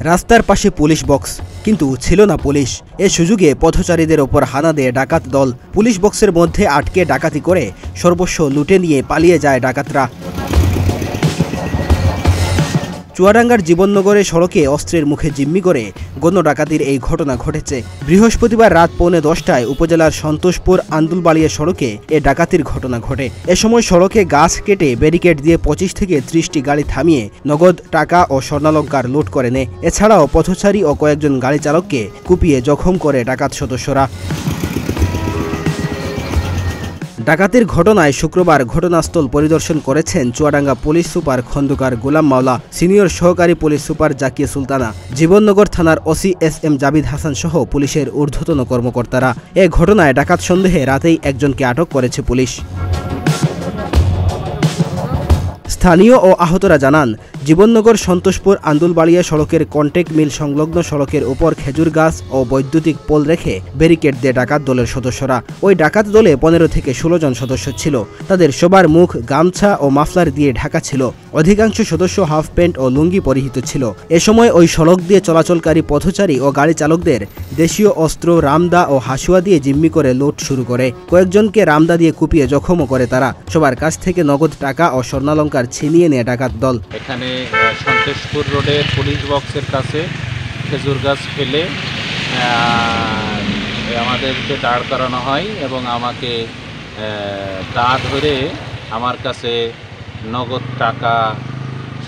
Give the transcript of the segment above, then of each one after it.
রাস্তার পাশে police box, কিন্তু ছিল না পুলিশ। এ সুযোগে পথচারীদের ওপর হানা দেয় ডাকাত দল। পুলিশ বক্সের মধ্যে আটকে ডাকাতি করে সর্বস্ব লুটে নিয়ে পালিয়ে যায় ডাকাতরা। চুয়াডাঙ্গার জীবননগরে সড়কে অস্ত্রের মুখে জিম্মি করে গণ ডাকাতির এই ঘটনা ঘটেছে। বৃহস্পতিবার রাত 9:45টায় উপজেলার সন্তোষপুর আন্দুলবাড়িয়া সড়কে এ ডাকাতির ঘটনা ঘটে। এ সময় সড়কে গাছ কেটে ব্যারিকেড দিয়ে 25 থেকে 30টি গাড়ি থামিয়ে নগদ টাকা ও স্বর্ণালংকার লুট করে নেয়। এছাড়াও পথচারী ও কয়েকজন গাড়ি চালককে কুপিয়ে জখম করে ডাকাত সদস্যরা। ডাকাতির ঘটনায় শুক্রবার ঘটনাস্থল পরিদর্শন করেছেন চুয়াডাঙ্গা পুলিশ সুপার খন্দকার গোলাম মাওলা, সিনিয়র সহকারী পুলিশ সুপার জাকিয়া সুলতানা, জীবননগর থানার ওসি এস.এম. জাবিদ হাসান সহ পুলিশের ঊর্ধ্বতন কর্মকর্তারা। এ ঘটনায় ডাকাত সন্দেহে রাতেই একজনকে আটক করেছে পুলিশ। স্থানীয় ও আহতরা জানান, জীবননগর সন্তোষপুর আন্দুলবাড়িয়া সড়কের কন্টেক্ট মিল সংলগ্ন সড়কের উপর খেজুর গাছ ও বৈদ্যুতিক পোল রেখে ব্যারিকেড দিয়ে ডাকাত দলের সদস্যরা। ওই ডাকাত দলে 15 থেকে 16 জন সদস্য ছিল। তাদের সবার মুখ গামছা ও মাফলার দিয়ে ঢাকা ছিল। অধিকাংশ সদস্য হাফ প্যান্ট ও লুঙ্গি পরিহিত ছিল। এ সময় ওই সড়ক দিয়ে চলাচলকারী পথচারী ও গাড়ি চালকদের দেশীয় অস্ত্র রামদা ও হাসুয়া দিয়ে জিম্মি করে লুট শুরু করে। কয়েকজনকে রামদা দিয়ে কুপিয়ে জখমও করে তারা। সবার কাছ থেকে নগদ টাকা ও স্বর্ণালংকার ছিনিয়ে নেয় ডাকাত দল। এখানে সন্তোষপুর রোডের পুলিশ বক্সের কাছে খেজুর গাছ ফেলে আমাদেরকে দাঁড় করানো হয় এবং আমাকে দা ধরে আমার কাছে নগদ টাকা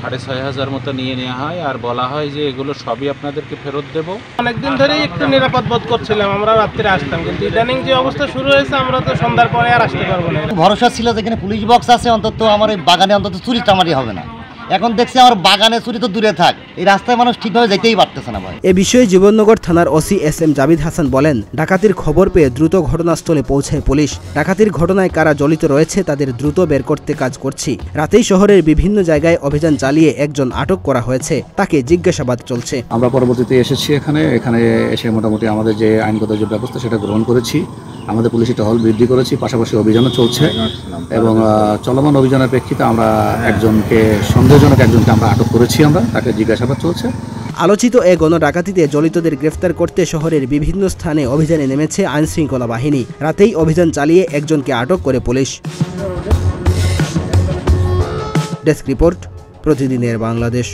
6,500 মতো নিয়ে নেওয়া হয় আর বলা হয় যে এগুলো সবই আপনাদেরকে ফেরত দেব। অনেকদিন ধরেই একটু নিরাপদ বোধ করছিলাম, আমরা রাত্রে আসতাম, কিন্তু ইদানিং যে অবস্থা শুরু হয়েছে আমরা তো সন্ধ্যার পরে আর আসতে পারবো না। ভরসা ছিল যেখানে পুলিশ বক্স আছে অন্তত আমার এই বাগানে অন্তত চুরি চামারি হবে না। এখন দেখছি আমার বাগানে চুরি তো দূরে থাক, এই রাস্তায় মানুষ ঠিকভাবে যেতেই পারতেছে না ভাই। এ বিষয়ে জীবননগর থানার ওসি এস.এম. জাবিদ হাসান বলেন, ডাকাতির খবর পেয়ে দ্রুত ঘটনাস্থলে পৌঁছায় পুলিশ। ডাকাতির ঘটনায় কারা জড়িত রয়েছে তাদের দ্রুত বের করতে কাজ করছি। রাতেই শহরের বিভিন্ন জায়গায় অভিযান চালিয়ে একজন আটক করা হয়েছে, তাকে জিজ্ঞাসাবাদ চলছে। আমরা পরবর্তীতে এসেছি এখানে এসে মোটামুটি আমাদের যে আইনগত যে ব্যবস্থা সেটা গ্রহণ করেছি। আমাদের পুলিশি টহল বৃদ্ধি করেছি, পাশাপাশি অভিযানও চলছে এবং চলমান অভিযানের প্রেক্ষিতে আমরা সন্দেহজনক একজনকে আমরা আটক করেছি, তাকে জিজ্ঞাসাবাদ চলছে। আলোচিত এ গণ ডাকাতিতে জড়িতদের গ্রেফতার করতে শহরের বিভিন্ন স্থানে অভিযানে নেমেছে আইনশৃঙ্খলা বাহিনী। রাতেই অভিযান চালিয়ে একজনকে আটক করে পুলিশ। ডেস্ক রিপোর্ট, প্রতিদিনের বাংলাদেশ।